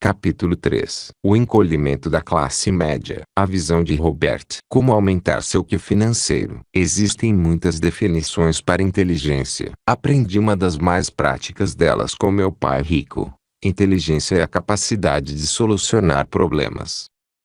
Capítulo 3. O encolhimento da classe média. A visão de Robert. Como aumentar seu QI financeiro. Existem muitas definições para inteligência. Aprendi uma das mais práticas delas com meu pai rico. Inteligência é a capacidade de solucionar problemas.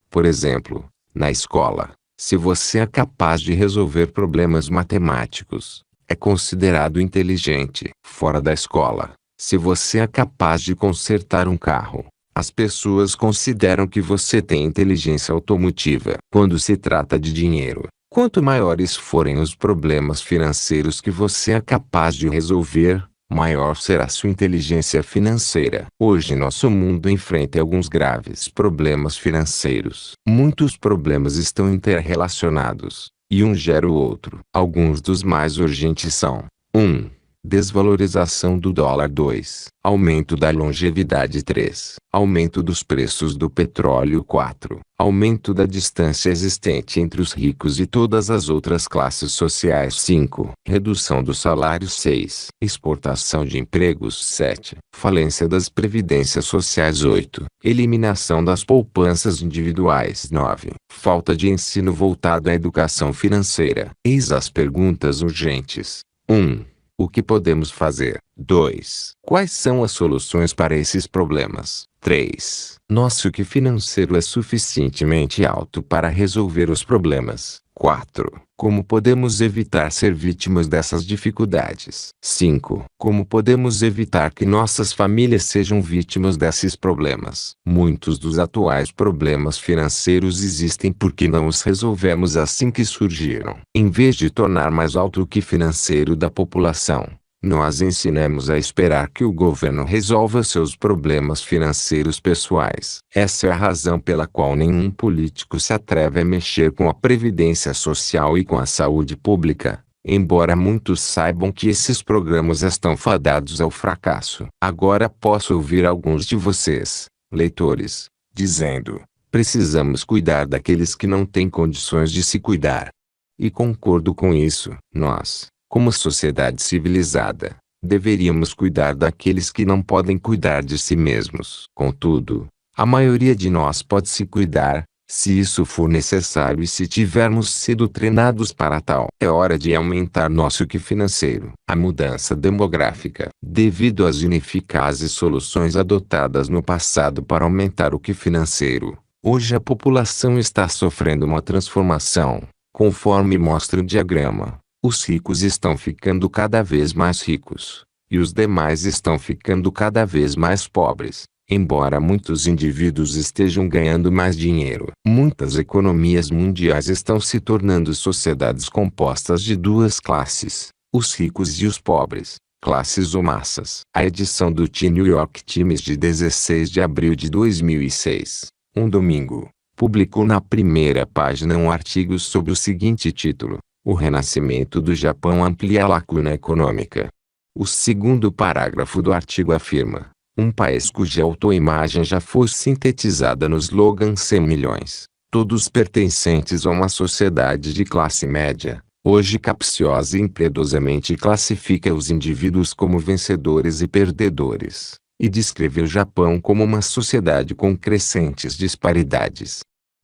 Por exemplo, na escola, se você é capaz de resolver problemas matemáticos, é considerado inteligente. Fora da escola, se você é capaz de consertar um carro, as pessoas consideram que você tem inteligência automotiva. Quando se trata de dinheiro, quanto maiores forem os problemas financeiros que você é capaz de resolver, maior será sua inteligência financeira. Hoje nosso mundo enfrenta alguns graves problemas financeiros. Muitos problemas estão interrelacionados, e um gera o outro. Alguns dos mais urgentes são: 1. Desvalorização do dólar. 2. Aumento da longevidade. 3. Aumento dos preços do petróleo. 4. Aumento da distância existente entre os ricos e todas as outras classes sociais. 5. Redução do salário. 6. Exportação de empregos. 7. Falência das previdências sociais. 8. Eliminação das poupanças individuais. 9. Falta de ensino voltado à educação financeira. Eis as perguntas urgentes. 1. O que podemos fazer? 2. Quais são as soluções para esses problemas? 3. Nosso QI financeiro é suficientemente alto para resolver os problemas? 4. Como podemos evitar ser vítimas dessas dificuldades? 5. Como podemos evitar que nossas famílias sejam vítimas desses problemas? Muitos dos atuais problemas financeiros existem porque não os resolvemos assim que surgiram. Em vez de tornar mais alto o QI financeiro da população, nós ensinamos a esperar que o governo resolva seus problemas financeiros pessoais. Essa é a razão pela qual nenhum político se atreve a mexer com a previdência social e com a saúde pública, embora muitos saibam que esses programas estão fadados ao fracasso. Agora posso ouvir alguns de vocês, leitores, dizendo: precisamos cuidar daqueles que não têm condições de se cuidar. E concordo com isso. Nós, como sociedade civilizada, deveríamos cuidar daqueles que não podem cuidar de si mesmos. Contudo, a maioria de nós pode se cuidar, se isso for necessário e se tivermos sido treinados para tal. É hora de aumentar nosso QI financeiro. A mudança demográfica. Devido às ineficazes soluções adotadas no passado para aumentar o QI financeiro, hoje a população está sofrendo uma transformação, conforme mostra o diagrama. Os ricos estão ficando cada vez mais ricos, e os demais estão ficando cada vez mais pobres. Embora muitos indivíduos estejam ganhando mais dinheiro, muitas economias mundiais estão se tornando sociedades compostas de duas classes, os ricos e os pobres, classes ou massas. A edição do The New York Times de 16 de abril de 2006, um domingo, publicou na primeira página um artigo sob o seguinte título: o renascimento do Japão amplia a lacuna econômica. O segundo parágrafo do artigo afirma: um país cuja autoimagem já foi sintetizada no slogan 100 milhões, todos pertencentes a uma sociedade de classe média, hoje capciosa e impiedosamente classifica os indivíduos como vencedores e perdedores, e descreve o Japão como uma sociedade com crescentes disparidades.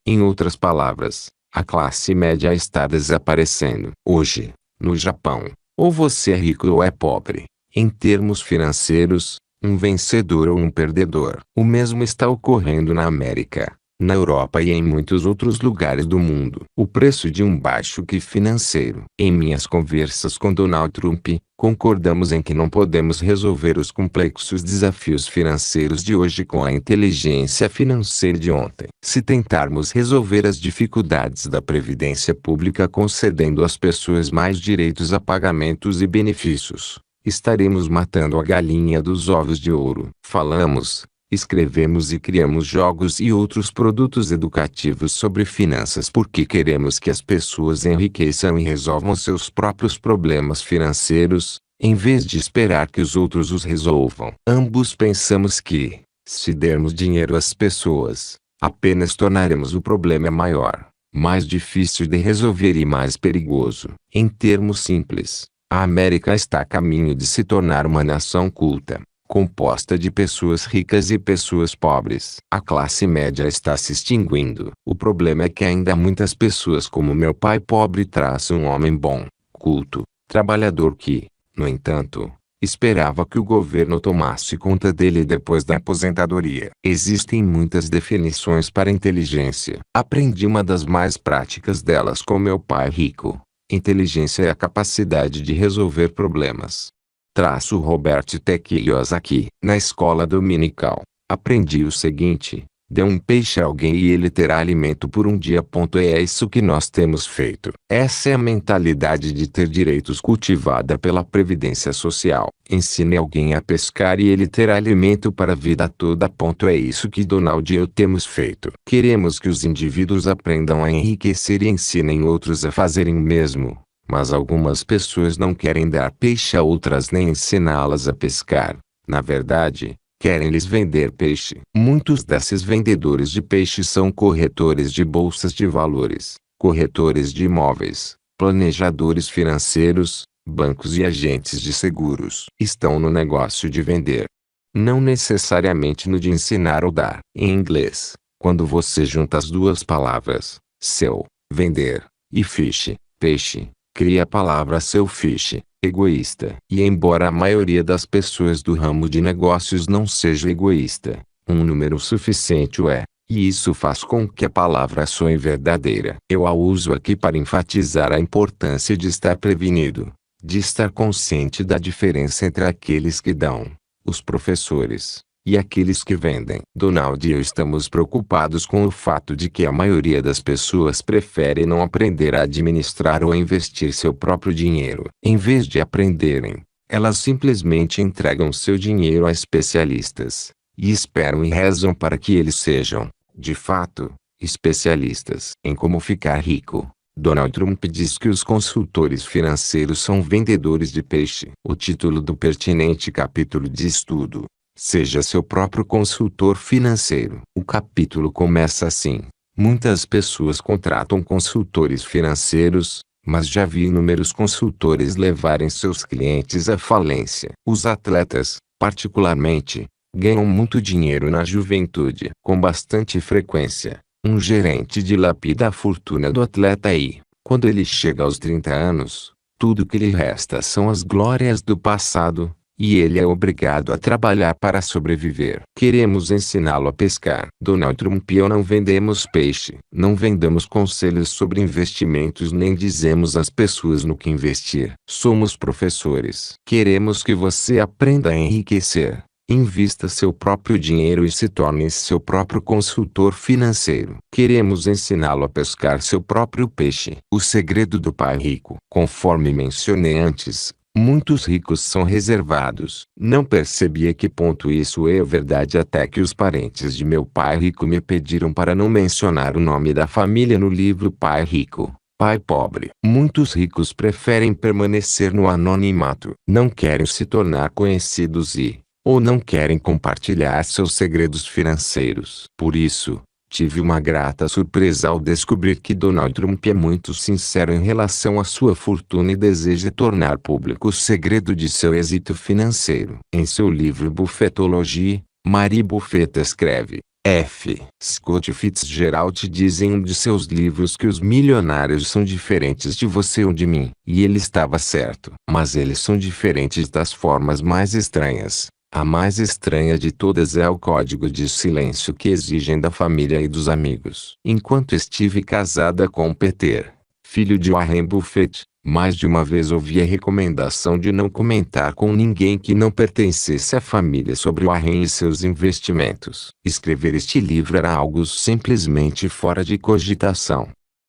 Em outras palavras, a classe média está desaparecendo. Hoje, no Japão, ou você é rico ou é pobre. Em termos financeiros, um vencedor ou um perdedor. O mesmo está ocorrendo na América, na Europa e em muitos outros lugares do mundo. O preço de um baixo QI financeiro. Em minhas conversas com Donald Trump, concordamos em que não podemos resolver os complexos desafios financeiros de hoje com a inteligência financeira de ontem. Se tentarmos resolver as dificuldades da previdência pública concedendo às pessoas mais direitos a pagamentos e benefícios, estaremos matando a galinha dos ovos de ouro. Falamos, escrevemos e criamos jogos e outros produtos educativos sobre finanças porque queremos que as pessoas enriqueçam e resolvam seus próprios problemas financeiros, em vez de esperar que os outros os resolvam. Ambos pensamos que, se dermos dinheiro às pessoas, apenas tornaremos o problema maior, mais difícil de resolver e mais perigoso. Em termos simples, a América está a caminho de se tornar uma nação culta, composta de pessoas ricas e pessoas pobres. A classe média está se extinguindo. O problema é que ainda há muitas pessoas como meu pai pobre traçam um homem bom, culto, trabalhador que, no entanto, esperava que o governo tomasse conta dele depois da aposentadoria. Existem muitas definições para inteligência. Aprendi uma das mais práticas delas com meu pai rico. Inteligência é a capacidade de resolver problemas. Traço Robert T. Kiyosaki. Na escola dominical, aprendi o seguinte: dê um peixe a alguém e ele terá alimento por um dia. É isso que nós temos feito. Essa é a mentalidade de ter direitos cultivada pela Previdência Social. Ensine alguém a pescar e ele terá alimento para a vida toda. É isso que Donald e eu temos feito. Queremos que os indivíduos aprendam a enriquecer e ensinem outros a fazerem o mesmo. Mas algumas pessoas não querem dar peixe a outras nem ensiná-las a pescar. Na verdade, querem lhes vender peixe. Muitos desses vendedores de peixe são corretores de bolsas de valores, corretores de imóveis, planejadores financeiros, bancos e agentes de seguros. Estão no negócio de vender, não necessariamente no de ensinar ou dar. Em inglês, quando você junta as duas palavras, sell, vender, e fish, peixe, cria a palavra selfish, egoísta. E embora a maioria das pessoas do ramo de negócios não seja egoísta, um número suficiente o é, e isso faz com que a palavra soe verdadeira. Eu a uso aqui para enfatizar a importância de estar prevenido, de estar consciente da diferença entre aqueles que dão, os professores, e aqueles que vendem. Donald e eu estamos preocupados com o fato de que a maioria das pessoas prefere não aprender a administrar ou a investir seu próprio dinheiro. Em vez de aprenderem, elas simplesmente entregam seu dinheiro a especialistas, e esperam e rezam para que eles sejam, de fato, especialistas em como ficar rico. Donald Trump diz que os consultores financeiros são vendedores de peixe. O título do pertinente capítulo de estudo: Seja seu próprio consultor financeiro. O capítulo começa assim: muitas pessoas contratam consultores financeiros, mas já vi inúmeros consultores levarem seus clientes à falência. Os atletas, particularmente, ganham muito dinheiro na juventude. Com bastante frequência, um gerente dilapida a fortuna do atleta e, quando ele chega aos 30 anos, tudo que lhe resta são as glórias do passado, e ele é obrigado a trabalhar para sobreviver. Queremos ensiná-lo a pescar. Donald Trump e eu não vendemos peixe. Não vendemos conselhos sobre investimentos nem dizemos às pessoas no que investir. Somos professores. Queremos que você aprenda a enriquecer. Invista seu próprio dinheiro e se torne seu próprio consultor financeiro. Queremos ensiná-lo a pescar seu próprio peixe. O segredo do pai rico. Conforme mencionei antes, muitos ricos são reservados. Não percebi a que ponto isso é verdade até que os parentes de meu pai rico me pediram para não mencionar o nome da família no livro Pai Rico, Pai Pobre. Muitos ricos preferem permanecer no anonimato. Não querem se tornar conhecidos ou não querem compartilhar seus segredos financeiros. Por isso, tive uma grata surpresa ao descobrir que Donald Trump é muito sincero em relação à sua fortuna e deseja tornar público o segredo de seu êxito financeiro. Em seu livro Buffetology, Mary Buffett escreve: F. Scott Fitzgerald diz em um de seus livros que os milionários são diferentes de você ou de mim. E ele estava certo. Mas eles são diferentes das formas mais estranhas. A mais estranha de todas é o código de silêncio que exigem da família e dos amigos. Enquanto estive casada com Peter, filho de Warren Buffett, mais de uma vez ouvi a recomendação de não comentar com ninguém que não pertencesse à família sobre Warren e seus investimentos. Escrever este livro era algo simplesmente fora de cogitação.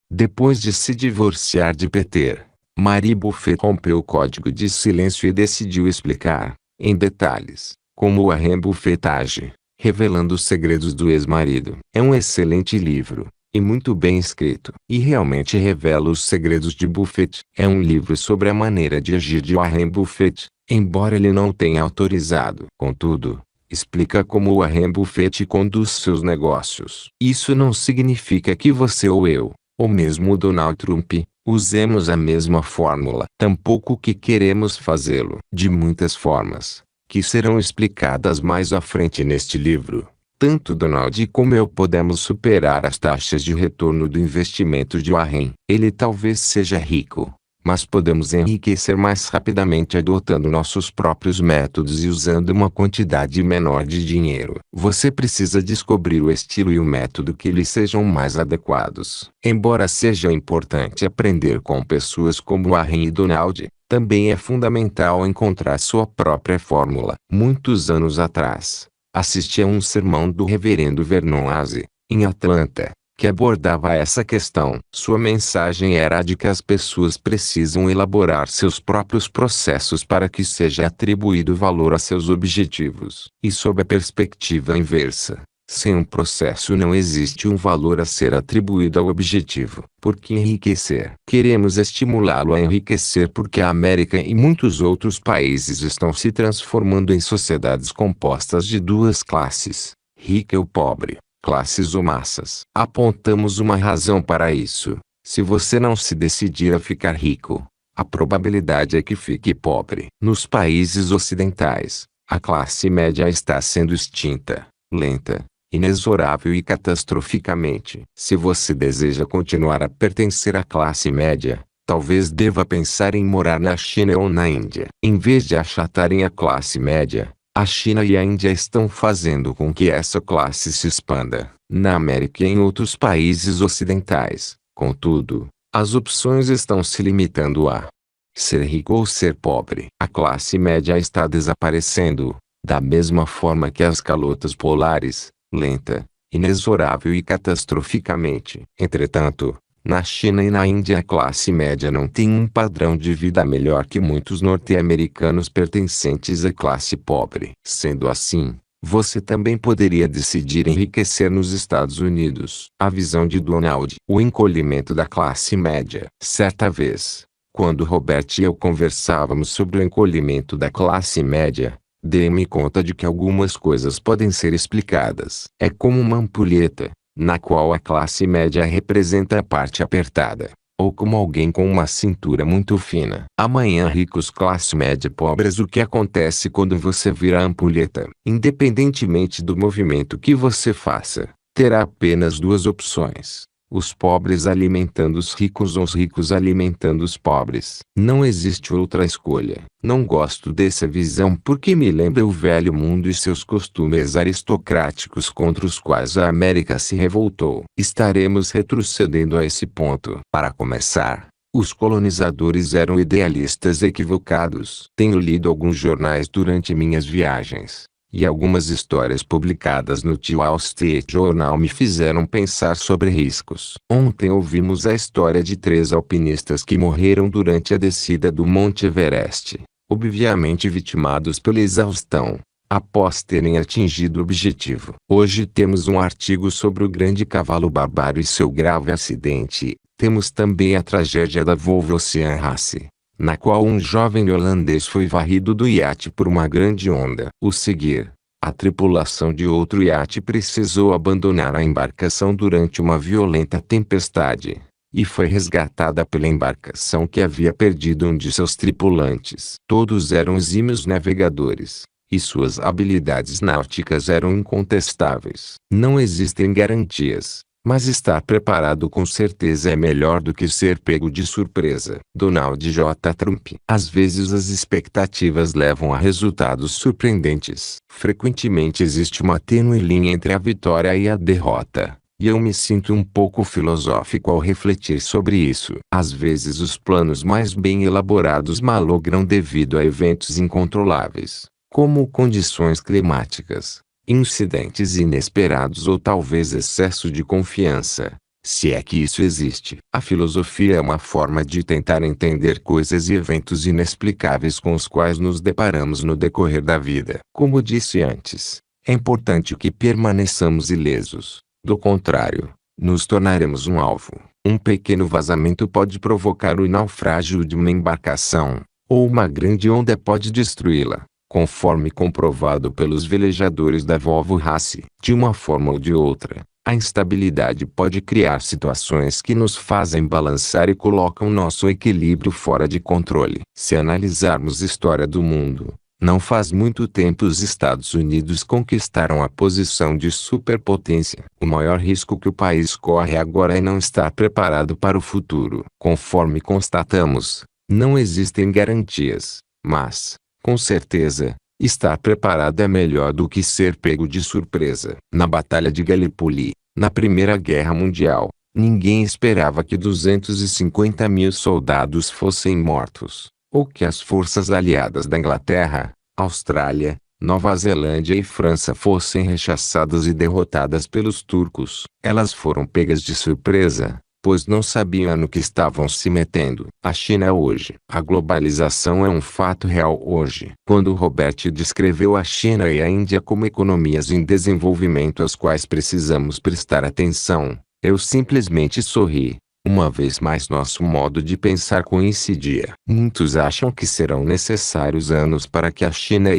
Depois de se divorciar de Peter, Mary Buffett rompeu o código de silêncio e decidiu explicar, em detalhes, como Warren Buffett age, revelando os segredos do ex-marido. É um excelente livro, e muito bem escrito, e realmente revela os segredos de Buffett. É um livro sobre a maneira de agir de Warren Buffett, embora ele não tenha autorizado. Contudo, explica como Warren Buffett conduz seus negócios. Isso não significa que você ou eu, ou mesmo o Donald Trump, usemos a mesma fórmula. Tampouco que queremos fazê-lo. De muitas formas, que serão explicadas mais à frente neste livro. Tanto Donald como eu podemos superar as taxas de retorno do investimento de Warren. Ele talvez seja rico, mas podemos enriquecer mais rapidamente adotando nossos próprios métodos e usando uma quantidade menor de dinheiro. Você precisa descobrir o estilo e o método que lhe sejam mais adequados. Embora seja importante aprender com pessoas como Warren e Donald, também é fundamental encontrar sua própria fórmula. Muitos anos atrás, assisti a um sermão do reverendo Vernon Haase, em Atlanta, que abordava essa questão. Sua mensagem era a de que as pessoas precisam elaborar seus próprios processos para que seja atribuído valor a seus objetivos. E sob a perspectiva inversa, sem um processo não existe um valor a ser atribuído ao objetivo. Por que enriquecer? Queremos estimulá-lo a enriquecer porque a América e muitos outros países estão se transformando em sociedades compostas de duas classes, rica ou pobre. Classes ou massas. Apontamos uma razão para isso. Se você não se decidir a ficar rico, a probabilidade é que fique pobre. Nos países ocidentais, a classe média está sendo extinta, lenta, inexorável e catastroficamente. Se você deseja continuar a pertencer à classe média, talvez deva pensar em morar na China ou na Índia. Em vez de achatarem a classe média, a China e a Índia estão fazendo com que essa classe se expanda. Na América e em outros países ocidentais, contudo, as opções estão se limitando a ser rico ou ser pobre. A classe média está desaparecendo, da mesma forma que as calotas polares, lenta, inexorável e catastroficamente. Entretanto, na China e na Índia a classe média não tem um padrão de vida melhor que muitos norte-americanos pertencentes à classe pobre. Sendo assim, você também poderia decidir enriquecer nos Estados Unidos. A visão de Donald. O encolhimento da classe média. Certa vez, quando Robert e eu conversávamos sobre o encolhimento da classe média, dei-me conta de que algumas coisas podem ser explicadas. É como uma ampulheta, na qual a classe média representa a parte apertada, ou como alguém com uma cintura muito fina. Amanhã ricos classe média pobres. O que acontece quando você vira a ampulheta? Independentemente do movimento que você faça, terá apenas duas opções: os pobres alimentando os ricos ou os ricos alimentando os pobres. Não existe outra escolha. Não gosto dessa visão porque me lembra o velho mundo e seus costumes aristocráticos contra os quais a América se revoltou. Estaremos retrocedendo a esse ponto. Para começar, os colonizadores eram idealistas equivocados. Tenho lido alguns jornais durante minhas viagens, e algumas histórias publicadas no The Wall Street Journal me fizeram pensar sobre riscos. Ontem ouvimos a história de 3 alpinistas que morreram durante a descida do Monte Everest, obviamente vitimados pela exaustão, após terem atingido o objetivo. Hoje temos um artigo sobre o grande cavalo barbário e seu grave acidente. Temos também a tragédia da Volvo Ocean Race, na qual um jovem holandês foi varrido do iate por uma grande onda. O seguir, a tripulação de outro iate precisou abandonar a embarcação durante uma violenta tempestade, e foi resgatada pela embarcação que havia perdido um de seus tripulantes. Todos eram exímios navegadores, e suas habilidades náuticas eram incontestáveis. Não existem garantias, mas estar preparado com certeza é melhor do que ser pego de surpresa. Donald J. Trump. Às vezes as expectativas levam a resultados surpreendentes. Frequentemente existe uma tênue linha entre a vitória e a derrota, e eu me sinto um pouco filosófico ao refletir sobre isso. Às vezes os planos mais bem elaborados malogram devido a eventos incontroláveis, como condições climáticas, incidentes inesperados ou talvez excesso de confiança, se é que isso existe. A filosofia é uma forma de tentar entender coisas e eventos inexplicáveis com os quais nos deparamos no decorrer da vida. Como disse antes, é importante que permaneçamos ilesos. Do contrário, nos tornaremos um alvo. Um pequeno vazamento pode provocar o naufrágio de uma embarcação, ou uma grande onda pode destruí-la, conforme comprovado pelos velejadores da Volvo Race. De uma forma ou de outra, a instabilidade pode criar situações que nos fazem balançar e colocam nosso equilíbrio fora de controle. Se analisarmos a história do mundo, Não faz muito tempo os Estados Unidos conquistaram a posição de superpotência. O maior risco que o país corre agora é não estar preparado para o futuro. Conforme constatamos, não existem garantias, mas, com certeza, estar preparado é melhor do que ser pego de surpresa. Na Batalha de Gallipoli, na Primeira Guerra Mundial, ninguém esperava que 250 mil soldados fossem mortos, ou que as forças aliadas da Inglaterra, Austrália, Nova Zelândia e França fossem rechaçadas e derrotadas pelos turcos. Elas foram pegas de surpresa, pois não sabiam no que estavam se metendo. A China hoje. A globalização é um fato real hoje. Quando Robert descreveu a China e a Índia como economias em desenvolvimento às quais precisamos prestar atenção, eu simplesmente sorri. Uma vez mais nosso modo de pensar coincidia. Muitos acham que serão necessários anos para que a China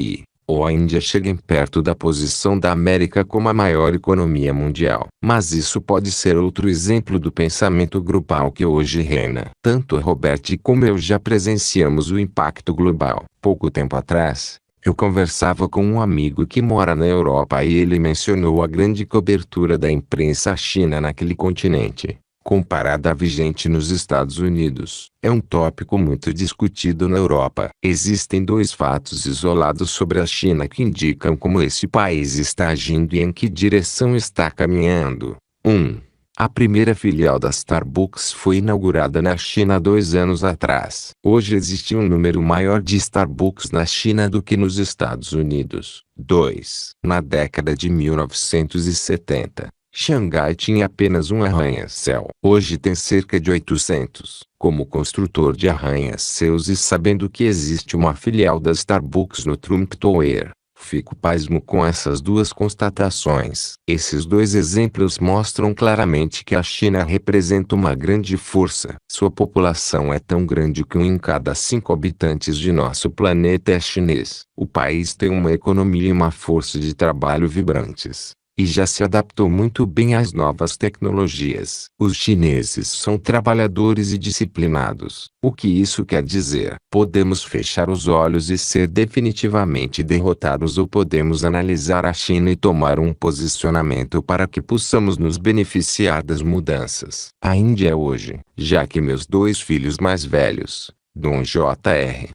ou a Índia cheguem perto da posição da América como a maior economia mundial. Mas isso pode ser outro exemplo do pensamento grupal que hoje reina. Tanto Robert como eu já presenciamos o impacto global. Pouco tempo atrás, eu conversava com um amigo que mora na Europa e ele mencionou a grande cobertura da imprensa à China naquele continente, comparada à vigente nos Estados Unidos. É um tópico muito discutido na Europa. Existem dois fatos isolados sobre a China que indicam como esse país está agindo e em que direção está caminhando. 1. A primeira filial da Starbucks foi inaugurada na China 2 anos atrás. Hoje existe um número maior de Starbucks na China do que nos Estados Unidos. 2. Na década de 1970, Xangai tinha apenas um arranha-céu. Hoje tem cerca de 800. Como construtor de arranha-céus e sabendo que existe uma filial da Starbucks no Trump Tower, fico pasmo com essas duas constatações. Esses dois exemplos mostram claramente que a China representa uma grande força. Sua população é tão grande que 1 em cada 5 habitantes de nosso planeta é chinês. O país tem uma economia e uma força de trabalho vibrantes, e já se adaptou muito bem às novas tecnologias. Os chineses são trabalhadores e disciplinados. O que isso quer dizer? Podemos fechar os olhos e ser definitivamente derrotados, ou podemos analisar a China e tomar um posicionamento para que possamos nos beneficiar das mudanças. A Índia hoje, já que meus 2 filhos mais velhos, Dom Jr.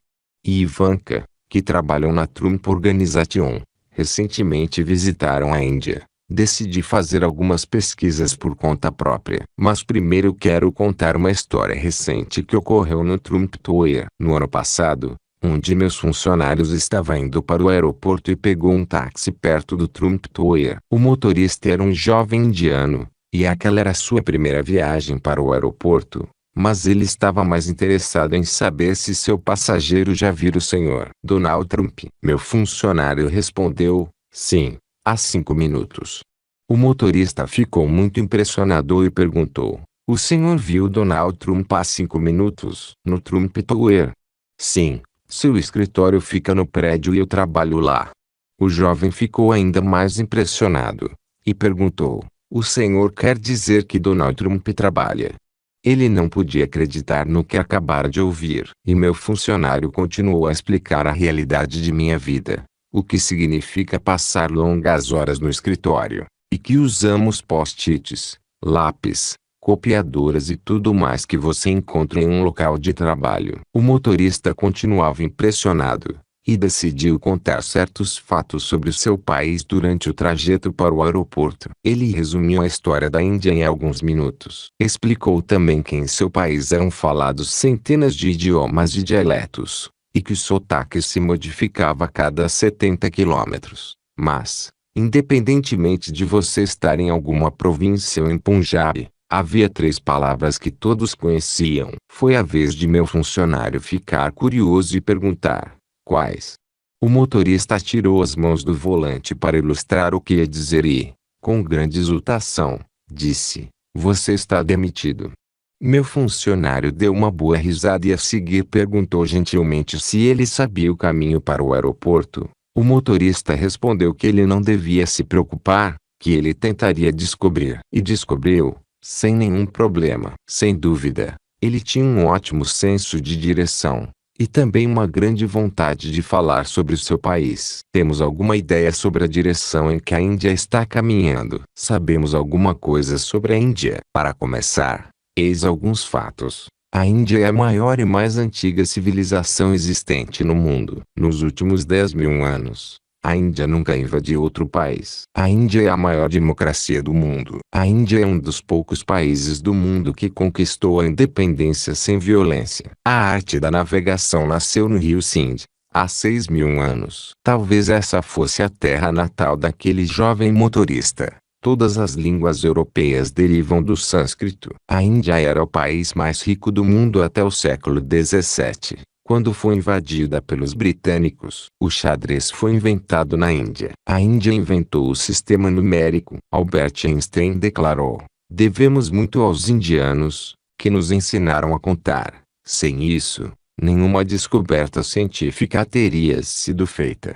e Ivanka, que trabalham na Trump Organization, recentemente visitaram a Índia, decidi fazer algumas pesquisas por conta própria. Mas primeiro quero contar uma história recente que ocorreu no Trump Tower. No ano passado, um de meus funcionários estava indo para o aeroporto e pegou um táxi perto do Trump Tower. O motorista era um jovem indiano, e aquela era sua primeira viagem para o aeroporto. Mas ele estava mais interessado em saber se seu passageiro já vira o Sr. Donald Trump. Meu funcionário respondeu, sim, há 5 minutos. O motorista ficou muito impressionado e perguntou, o senhor viu Donald Trump há 5 minutos? No Trump Tower? Sim, seu escritório fica no prédio e eu trabalho lá. O jovem ficou ainda mais impressionado, e perguntou, o senhor quer dizer que Donald Trump trabalha? Ele não podia acreditar no que acabara de ouvir. E meu funcionário continuou a explicar a realidade de minha vida. O que significa passar longas horas no escritório. E que usamos post-its, lápis, copiadoras e tudo mais que você encontra em um local de trabalho. O motorista continuava impressionado, e decidiu contar certos fatos sobre o seu país durante o trajeto para o aeroporto. Ele resumiu a história da Índia em alguns minutos. Explicou também que em seu país eram falados centenas de idiomas e dialetos, e que o sotaque se modificava a cada 70 quilômetros. Mas, independentemente de você estar em alguma província ou em Punjab, havia 3 palavras que todos conheciam. Foi a vez de meu funcionário ficar curioso e perguntar, quais? O motorista tirou as mãos do volante para ilustrar o que ia dizer e, com grande exultação, disse, você está demitido. Meu funcionário deu uma boa risada e a seguir perguntou gentilmente se ele sabia o caminho para o aeroporto. O motorista respondeu que ele não devia se preocupar, que ele tentaria descobrir. E descobriu, sem nenhum problema. Sem dúvida, ele tinha um ótimo senso de direção. e também uma grande vontade de falar sobre o seu país. Temos alguma ideia sobre a direção em que a Índia está caminhando? Sabemos alguma coisa sobre a Índia? Para começar, eis alguns fatos. A Índia é a maior e mais antiga civilização existente no mundo. Nos últimos 10.000 anos, a Índia nunca invadiu outro país. A Índia é a maior democracia do mundo. A Índia é um dos poucos países do mundo que conquistou a independência sem violência. A arte da navegação nasceu no rio Sindh, há 6.000 anos. Talvez essa fosse a terra natal daquele jovem motorista. Todas as línguas europeias derivam do sânscrito. A Índia era o país mais rico do mundo até o século XVII. Quando foi invadida pelos britânicos, o xadrez foi inventado na Índia. A Índia inventou o sistema numérico. Albert Einstein declarou: devemos muito aos indianos, que nos ensinaram a contar. Sem isso, nenhuma descoberta científica teria sido feita.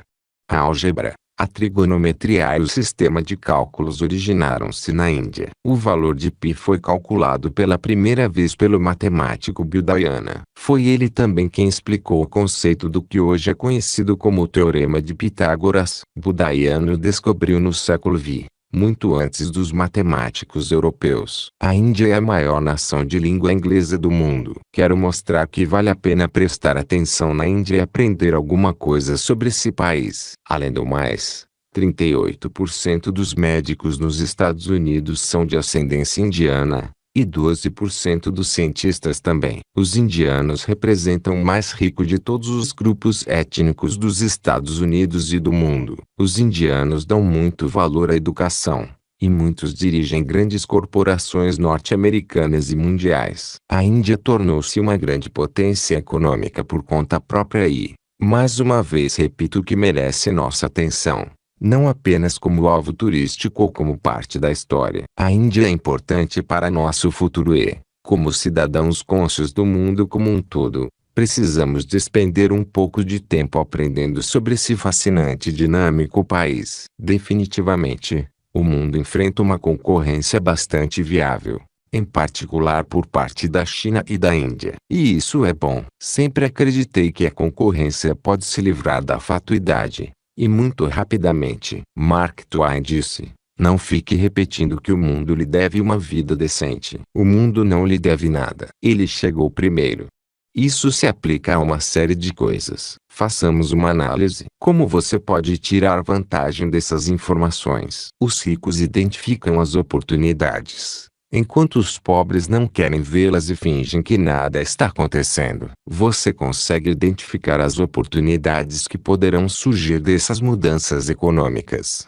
A álgebra, a trigonometria e o sistema de cálculos originaram-se na Índia. O valor de π foi calculado pela primeira vez pelo matemático Budayana. Foi ele também quem explicou o conceito do que hoje é conhecido como o Teorema de Pitágoras. Budayana o descobriu no século V, muito antes dos matemáticos europeus. A Índia é a maior nação de língua inglesa do mundo. Quero mostrar que vale a pena prestar atenção na Índia e aprender alguma coisa sobre esse país. Além do mais, 38% dos médicos nos Estados Unidos são de ascendência indiana, e 12% dos cientistas também. Os indianos representam o mais rico de todos os grupos étnicos dos Estados Unidos e do mundo. Os indianos dão muito valor à educação, e muitos dirigem grandes corporações norte-americanas e mundiais. A Índia tornou-se uma grande potência econômica por conta própria e, mais uma vez repito que merece nossa atenção, não apenas como alvo turístico ou como parte da história. A Índia é importante para nosso futuro e, como cidadãos cônscios do mundo como um todo, precisamos despender um pouco de tempo aprendendo sobre esse fascinante e dinâmico país. Definitivamente, o mundo enfrenta uma concorrência bastante viável, em particular por parte da China e da Índia. E isso é bom. Sempre acreditei que a concorrência pode se livrar da fatuidade. E muito rapidamente. Mark Twain disse: não fique repetindo que o mundo lhe deve uma vida decente. O mundo não lhe deve nada. Ele chegou primeiro. Isso se aplica a uma série de coisas. Façamos uma análise. Como você pode tirar vantagem dessas informações? Os ricos identificam as oportunidades, enquanto os pobres não querem vê-las e fingem que nada está acontecendo. Você consegue identificar as oportunidades que poderão surgir dessas mudanças econômicas.